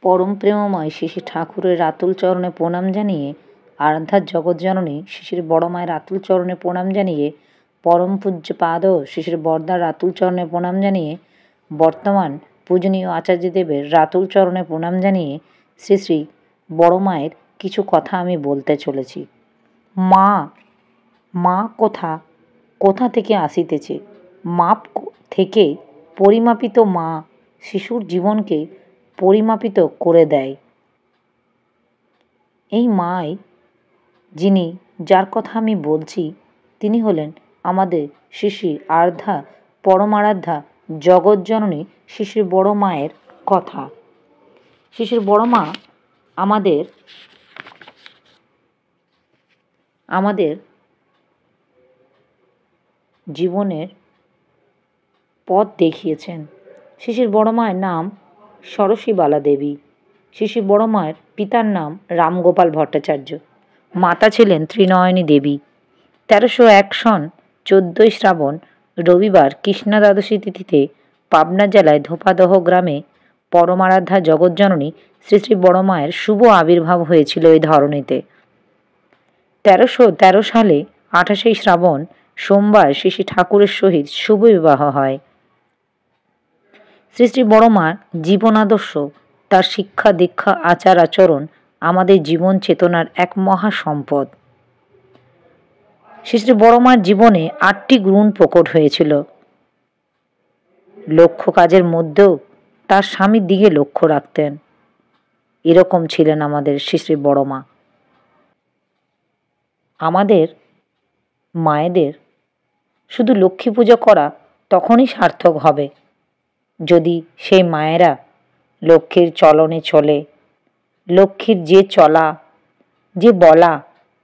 পরম প্রেমময় শ্রী শ্রী ঠাকুরের আতুল চরণে প্রণাম জানিয়ে, আরাধ্যার জগৎজননী শ্রী শ্রী বড় মায়ের আতুল চরণে প্রণাম জানিয়ে, পরম পূজ্য পাদ শ্রী শ্রী বরদার আতুল চরণে প্রণাম জানিয়ে, বর্তমান পূজনীয় আচার্যদেবের রাতুল চরণে প্রণাম জানিয়ে শ্রী শ্রী বড় মায়ের কিছু কথা আমি বলতে চলেছি। মা, মা কোথা থেকে আসিতেছে? মাপ থেকে পরিমাপিত মা শিশুর জীবনকে পরিমাপিত করে দেয়। এই মাই যিনি, যার কথা আমি বলছি, তিনি হলেন আমাদের শ্রী শ্রী আরাধ্যা, পরমারাধ্যা জগৎজননী শ্রী শ্রী বড় মায়ের কথা। শ্রী শ্রী বড় মা আমাদের জীবনের পথ দেখিয়েছেন। শ্রী শ্রী বড় মায়ের নাম সরস্বীবালা দেবী। শ্রী শ্রী বড় মায়ের পিতার নাম রামগোপাল ভট্টাচার্য, মাতা ছিলেন ত্রিনয়নী দেবী। 1301 সন 14ই শ্রাবণ রবিবার কৃষ্ণা দ্বাদশী তিথিতে পাবনা জেলায় ধোপাদহ গ্রামে পরমারাধ্যা জগৎজননী শ্রী শ্রী বড় মায়ের শুভ আবির্ভাব হয়েছিল এই ধরণীতে। 1313 সালে 28শে শ্রাবণ সোমবার শ্রী শ্রী ঠাকুরের সহিত শুভ বিবাহ হয়। শ্রী শ্রী বড় মার জীবনাদর্শ, তার শিক্ষা দীক্ষা আচার আচরণ আমাদের জীবন চেতনার এক মহা সম্পদ। শ্রী শ্রী বড় মার জীবনে 8টি গুণ প্রকট হয়েছিল। লক্ষ্য কাজের মধ্যেও তার স্বামীর দিকে লক্ষ্য রাখতেন। এরকম ছিলেন আমাদের শ্রী শ্রী বড় মা। আমাদের মায়েদের শুধু লক্ষ্মী পুজো করা তখনই সার্থক হবে যদি সেই মায়েরা লক্ষ্মীর চলনে চলে। লক্ষ্মীর যে চলা, যে বলা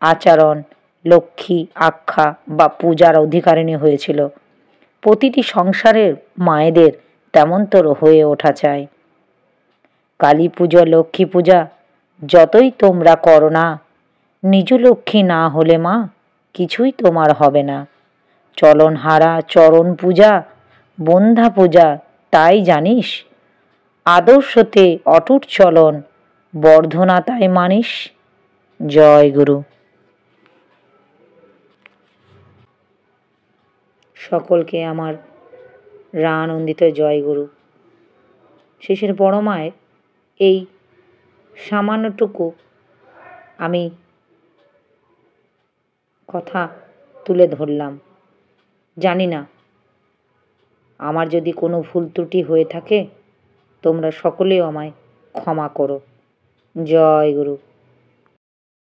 আচরণ লক্ষ্মী আখ্যা বা পূজার অধিকারিণী হয়েছিল, প্রতিটি সংসারের মায়েদের তেমনতর হয়ে ওঠা চাই। কালী পূজা, লক্ষ্মী পূজা যতই তোমরা করো না, নিজ লক্ষ্মী না হলে মা কিছুই তোমার হবে না। চলন হারা চরণ পূজা, বন্ধা পূজা তাই জানিস, আদর্শতে অটুট চলন বর্ধনা তাই মানিস। জয় গুরু। সকলকে আমার রানন্দিত জয় গুরু। শ্রী শ্রী বড় মায়ের এই সামান্যটুকু আমি কথা তুলে ধরলাম। জানি না আমার যদি কোনো ভুল ত্রুটি হয়ে থাকে, তোমরা সকলেও আমায় ক্ষমা করো। জয় গুরু।